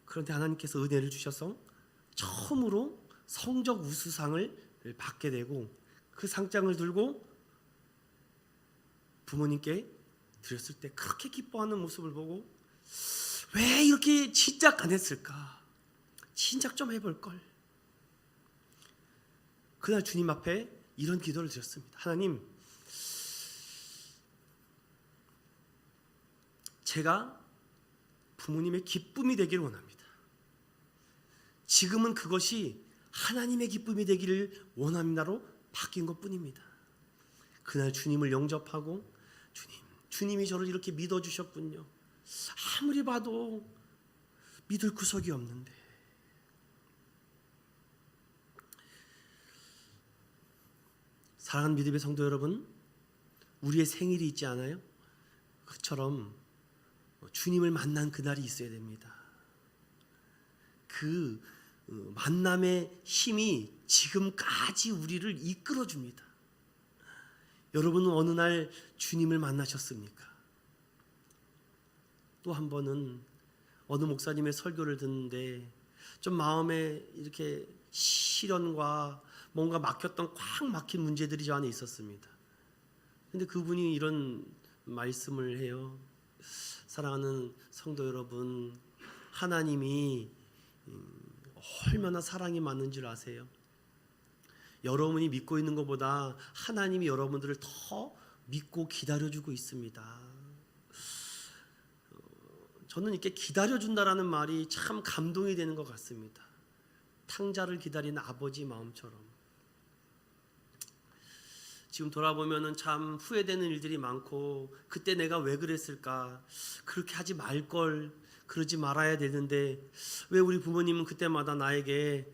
그런데 하나님께서 은혜를 주셔서 처음으로 성적 우수상을 받게 되고 그 상장을 들고 부모님께 드렸을 때 그렇게 기뻐하는 모습을 보고 왜 이렇게 진작 안 했을까? 진작 좀 해볼 걸. 그날 주님 앞에 이런 기도를 드렸습니다. 하나님, 제가 부모님의 기쁨이 되기를 원합니다. 지금은 그것이 하나님의 기쁨이 되기를 원합니다로 바뀐 것뿐입니다. 그날 주님을 영접하고 주님이 저를 이렇게 믿어주셨군요. 아무리 봐도 믿을 구석이 없는데 사랑하는 믿음의 성도 여러분, 우리의 생일이 있지 않아요? 그처럼 주님을 만난 그날이 있어야 됩니다. 그 만남의 힘이 지금까지 우리를 이끌어줍니다. 여러분은 어느 날 주님을 만나셨습니까? 또 한 번은 어느 목사님의 설교를 듣는데 좀 마음에 이렇게 시련과 뭔가 막혔던 꽉 막힌 문제들이 저 안에 있었습니다. 근데 그분이 이런 말씀을 해요. 사랑하는 성도 여러분, 하나님이 얼마나 사랑이 많은 줄 아세요? 여러분이 믿고 있는 것보다 하나님이 여러분들을 더 믿고 기다려주고 있습니다. 저는 이렇게 기다려준다라는 말이 참 감동이 되는 것 같습니다. 탕자를 기다리는 아버지 마음처럼. 지금 돌아보면은 참 후회되는 일들이 많고 그때 내가 왜 그랬을까? 그렇게 하지 말걸, 그러지 말아야 되는데 왜 우리 부모님은 그때마다 나에게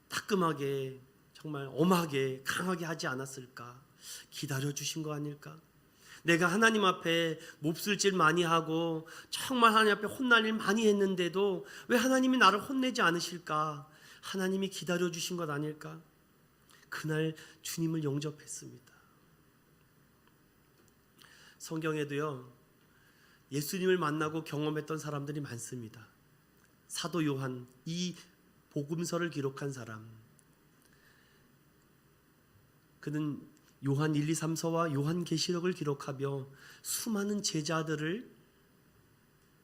따끔하게 정말 엄하게 강하게 하지 않았을까? 기다려주신 거 아닐까? 내가 하나님 앞에 몹쓸 많이 하고 정말 하나님 앞에 혼날 일 많이 했는데도 왜 하나님이 나를 혼내지 않으실까? 하나님이 기다려주신 것 아닐까? 그날 주님을 영접했습니다. 성경에도요, 예수님을 만나고 경험했던 사람들이 많습니다. 사도 요한, 이 복음서를 기록한 사람, 그는 요한 1, 2, 3서와 요한계시록을 기록하며 수많은 제자들을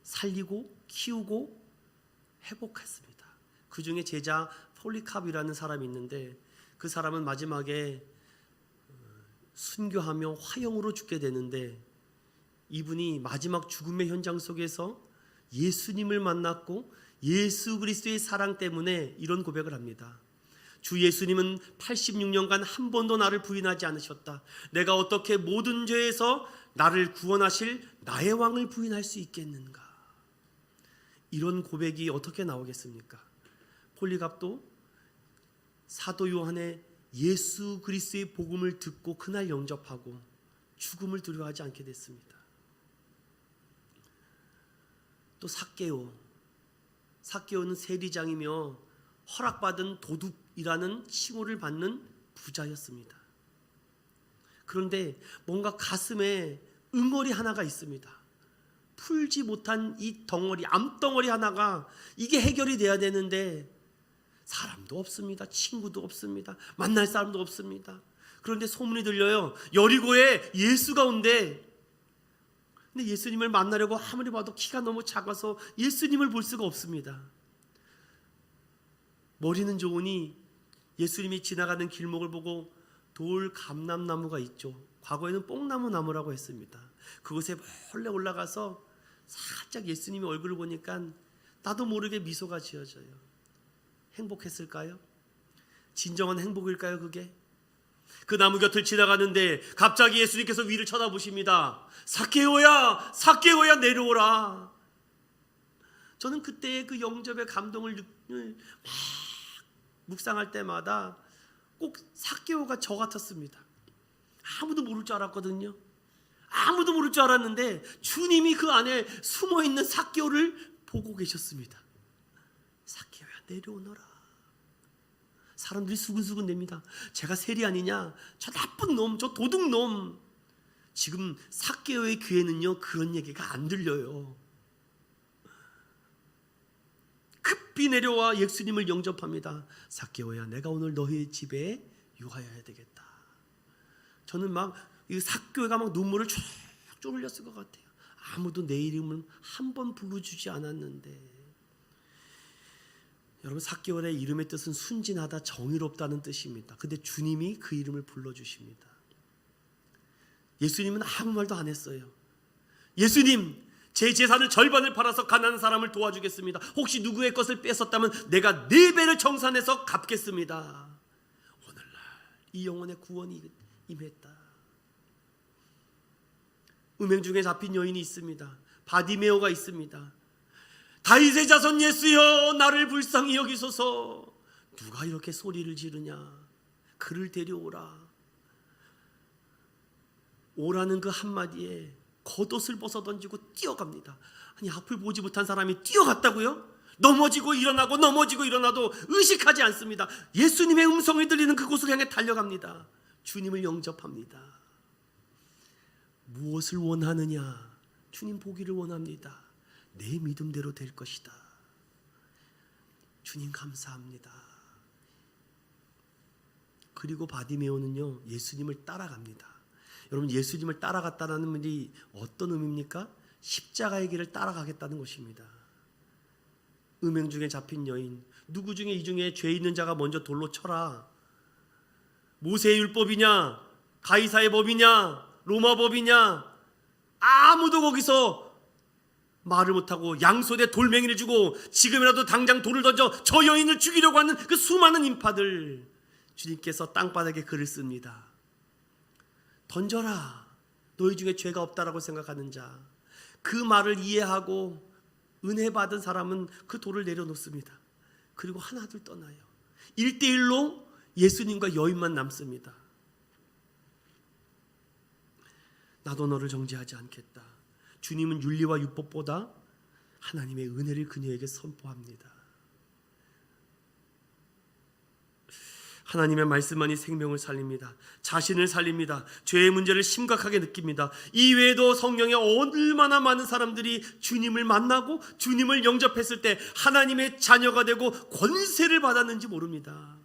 살리고 키우고 회복했습니다. 그 중에 제자 폴리캅이라는 사람이 있는데 그 사람은 마지막에 순교하며 화형으로 죽게 되는데 이분이 마지막 죽음의 현장 속에서 예수님을 만났고 예수 그리스도의 사랑 때문에 이런 고백을 합니다. 주 예수님은 86년간 한 번도 나를 부인하지 않으셨다. 내가 어떻게 모든 죄에서 나를 구원하실 나의 왕을 부인할 수 있겠는가? 이런 고백이 어떻게 나오겠습니까? 폴리갑도 사도 요한의 예수 그리스도의 복음을 듣고 그날 영접하고 죽음을 두려워하지 않게 됐습니다. 또 삭개오는 세리장이며 허락받은 도둑이라는 칭호를 받는 부자였습니다. 그런데 뭔가 가슴에 응어리 하나가 있습니다. 풀지 못한 이 덩어리, 암덩어리 하나가 이게 해결이 돼야 되는데 사람도 없습니다. 친구도 없습니다. 만날 사람도 없습니다. 그런데 소문이 들려요. 여리고에 예수가 온대. 근데 예수님을 만나려고 아무리 봐도 키가 너무 작아서 예수님을 볼 수가 없습니다. 머리는 좋으니 예수님이 지나가는 길목을 보고 돌 감람나무가 있죠. 과거에는 뽕나무 나무라고 했습니다. 그곳에 몰래 올라가서 살짝 예수님의 얼굴을 보니까 나도 모르게 미소가 지어져요. 행복했을까요? 진정한 행복일까요, 그게? 그 나무 곁을 지나가는데 갑자기 예수님께서 위를 쳐다보십니다. 삭개오야, 삭개오야, 내려오라. 저는 그때의 그 영접의 감동을 막 묵상할 때마다 꼭 삭개오가 저 같았습니다. 아무도 모를 줄 알았거든요. 아무도 모를 줄 알았는데 주님이 그 안에 숨어있는 삭개오를 보고 계셨습니다. 삭개오야, 내려오너라. 사람들이 수근수근 댑니다. 제가 세리 아니냐, 저 나쁜 놈, 저 도둑놈. 지금 삭개오의 귀에는요 그런 얘기가 안 들려요. 급히 내려와 예수님을 영접합니다. 삭개오야, 내가 오늘 너희 집에 유하여야 되겠다. 저는 막 이 삭개오가 막 눈물을 쫙쫙 흘렸을 것 같아요. 아무도 내 이름을 한 번 불러주지 않았는데. 여러분, 삭개오의 이름의 뜻은 순진하다, 정의롭다는 뜻입니다. 근데 주님이 그 이름을 불러주십니다. 예수님은 아무 말도 안 했어요. 예수님, 제 재산을 절반을 팔아서 가난한 사람을 도와주겠습니다. 혹시 누구의 것을 뺏었다면 내가 4배를 정산해서 갚겠습니다. 오늘날 이 영혼의 구원이 임했다. 음행 중에 잡힌 여인이 있습니다. 바디메오가 있습니다. 다윗의 자손 예수여, 나를 불쌍히 여기소서. 누가 이렇게 소리를 지르냐, 그를 데려오라. 오라는 그 한마디에 겉옷을 벗어던지고 뛰어갑니다. 아니, 앞을 보지 못한 사람이 뛰어갔다고요? 넘어지고 일어나고 넘어지고 일어나도 의식하지 않습니다. 예수님의 음성이 들리는 그곳을 향해 달려갑니다. 주님을 영접합니다. 무엇을 원하느냐? 주님 보기를 원합니다. 내 믿음대로 될 것이다. 주님 감사합니다. 그리고 바디메오는요 예수님을 따라갑니다. 여러분, 예수님을 따라갔다는 말이 어떤 의미입니까? 십자가의 길을 따라가겠다는 것입니다. 음행 중에 잡힌 여인, 누구 중에 이 중에 죄 있는 자가 먼저 돌로 쳐라. 모세의 율법이냐, 가이사의 법이냐, 로마 법이냐, 아무도 거기서 말을 못하고 양손에 돌멩이를 주고 지금이라도 당장 돌을 던져 저 여인을 죽이려고 하는 그 수많은 인파들, 주님께서 땅바닥에 글을 씁니다. 던져라. 너희 중에 죄가 없다라고 생각하는 자. 그 말을 이해하고 은혜 받은 사람은 그 돌을 내려놓습니다. 그리고 하나둘 떠나요. 1대1로 예수님과 여인만 남습니다. 나도 너를 정죄하지 않겠다. 주님은 윤리와 율법보다 하나님의 은혜를 그녀에게 선포합니다. 하나님의 말씀만이 생명을 살립니다. 자신을 살립니다. 죄의 문제를 심각하게 느낍니다. 이 외에도 성경에 얼마나 많은 사람들이 주님을 만나고 주님을 영접했을 때 하나님의 자녀가 되고 권세를 받았는지 모릅니다.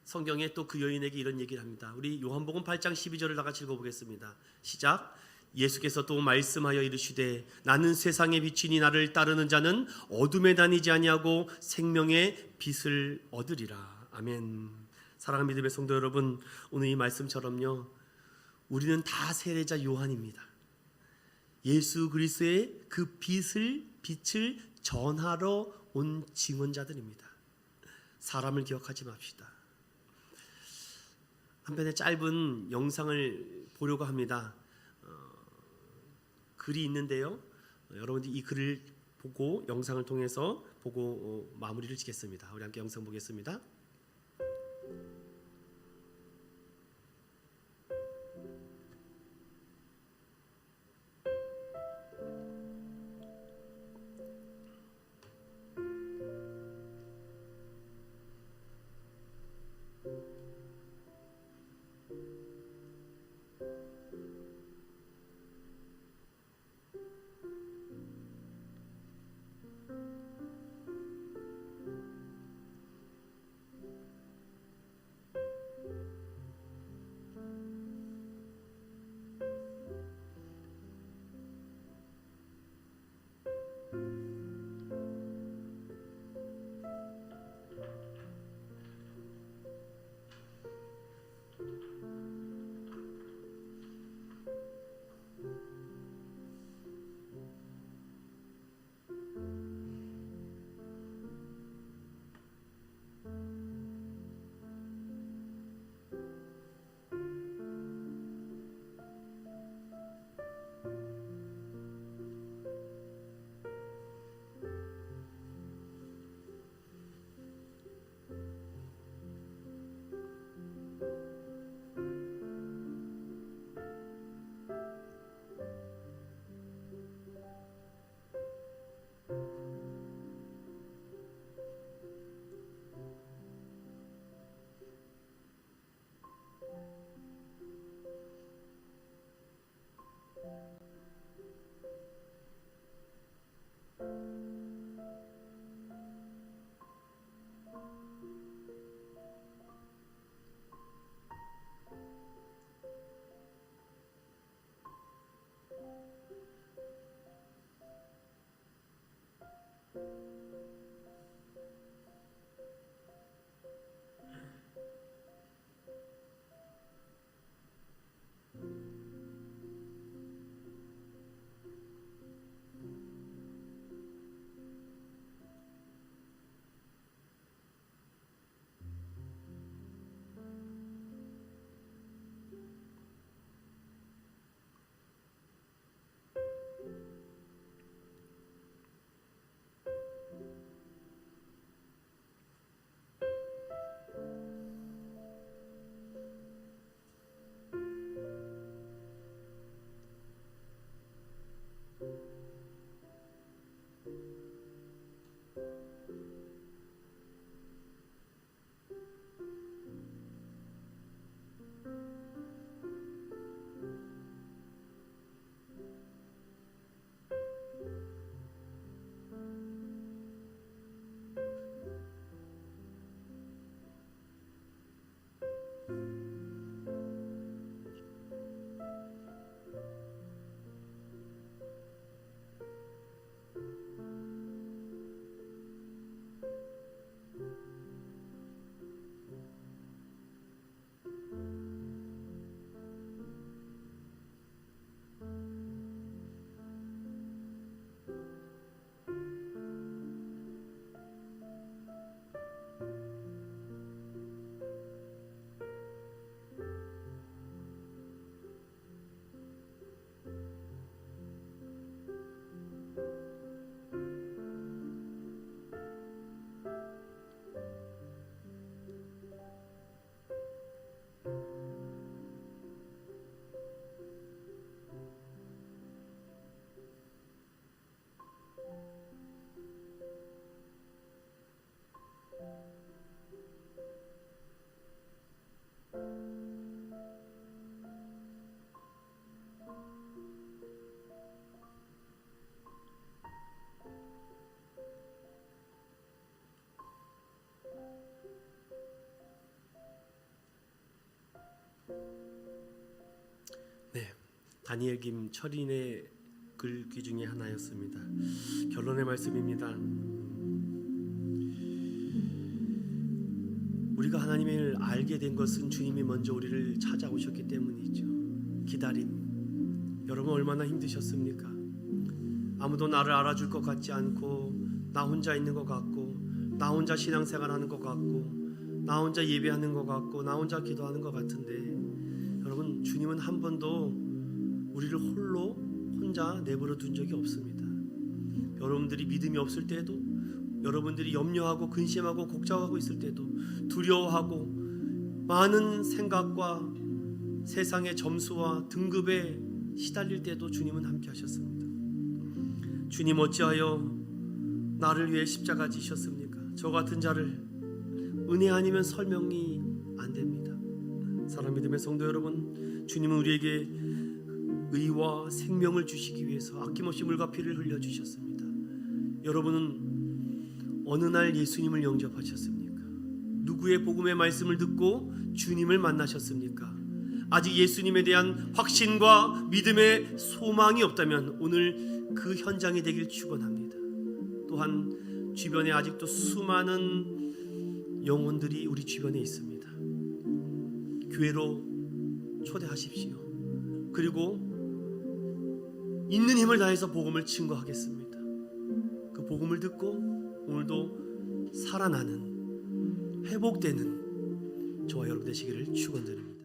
성경에 또 그 여인에게 이런 얘기를 합니다. 우리 요한복음 8장 12절을 다 같이 읽어보겠습니다. 시작. 예수께서 또 말씀하여 이르시되 나는 세상의 빛이니 나를 따르는 자는 어둠에 다니지 아니하고 생명의 빛을 얻으리라. 아멘. 사랑하는 믿음의 성도 여러분, 오늘 이 말씀처럼요 우리는 다 세례자 요한입니다. 예수 그리스도의 그 빛을 전하러 온 증언자들입니다. 사람을 기억하지 맙시다. 한편의 짧은 영상을 보려고 합니다. 글이 있는데요, 여러분들이 이 글을 보고 영상을 통해서 보고 마무리를 짓겠습니다. 우리 함께 영상 보겠습니다. 다니엘 김철인의 글귀 중에 하나였습니다. 결론의 말씀입니다. 우리가 하나님을 알게 된 것은 주님이 먼저 우리를 찾아오셨기 때문이죠. 기다림. 여러분 얼마나 힘드셨습니까? 아무도 나를 알아줄 것 같지 않고, 나 혼자 있는 것 같고, 나 혼자 신앙생활하는 것 같고, 나 혼자 예배하는 것 같고, 나 혼자 기도하는 것 같은데, 여러분 주님은 한 번도 우리를 홀로 혼자 내버려 둔 적이 없습니다. 여러분들이 믿음이 없을 때에도, 여러분들이 염려하고 근심하고 걱정하고 있을 때도, 두려워하고 많은 생각과 세상의 점수와 등급에 시달릴 때도 주님은 함께 하셨습니다. 주님 어찌하여 나를 위해 십자가 지셨습니까? 저 같은 자를. 은혜 아니면 설명이 안 됩니다. 사랑 믿음의 성도 여러분, 주님은 우리에게 의와 생명을 주시기 위해서 아낌없이 물과 피를 흘려주셨습니다. 여러분은 어느 날 예수님을 영접하셨습니까? 누구의 복음의 말씀을 듣고 주님을 만나셨습니까? 아직 예수님에 대한 확신과 믿음의 소망이 없다면 오늘 그 현장이 되길 축원합니다. 또한 주변에 아직도 수많은 영혼들이 우리 주변에 있습니다. 교회로 초대하십시오. 그리고 있는 힘을 다해서 복음을 증거하겠습니다. 그 복음을 듣고 오늘도 살아나는, 회복되는 저와 여러분 되시기를 축원드립니다.